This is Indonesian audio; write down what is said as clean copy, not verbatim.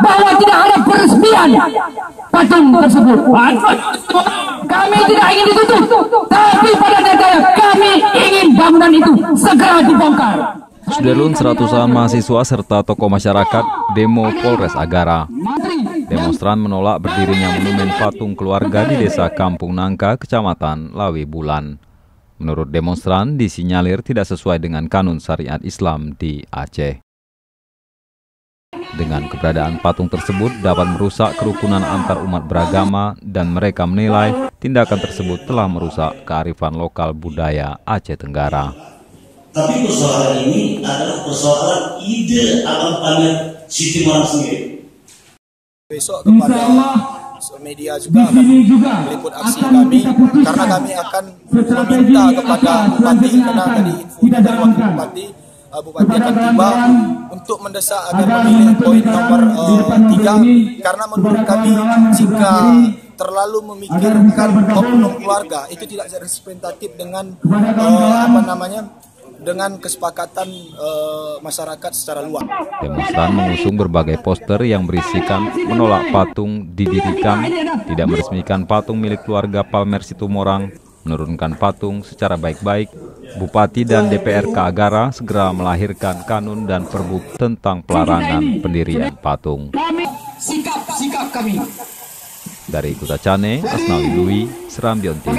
bahwa tidak ada peresmian patung tersebut. Kami tidak ingin ditutup, tapi pada datanya kami ingin bangunan itu segera dibongkar. Sudarlun, seratusan mahasiswa serta tokoh masyarakat demo Polres Agara. Demonstran menolak berdirinya monumen patung keluarga di Desa Kampung Nangka, Kecamatan Lawi Bulan. Menurut demonstran, disinyalir tidak sesuai dengan kanun syariat Islam di Aceh. Dengan keberadaan patung tersebut dapat merusak kerukunan antar umat beragama dan mereka menilai tindakan tersebut telah merusak kearifan lokal budaya Aceh Tenggara. Tapi persoalan ini adalah persoalan ide alam pamer Siti Morang sendiri. Besok kepada media juga akan meliput aksi kami karena kami akan meminta kepada Bupati, karena tadi info dari Wakil Bupati, Bupati akan tiba untuk mendesak agar memilih poin nomor 3 karena menurut kami jika terlalu memikirkan oknum keluarga itu tidak representatif dengan dengan kesepakatan masyarakat secara luas. Demonstran mengusung berbagai poster yang berisikan menolak patung didirikan, tidak meresmikan patung milik keluarga Palmer Situmorang, menurunkan patung secara baik-baik. Bupati dan DPRK Agara segera melahirkan kanun dan perbu tentang pelarangan pendirian patung. Sikap kami. Dari Kota Cane, Asnawi Lui, Serambion TV.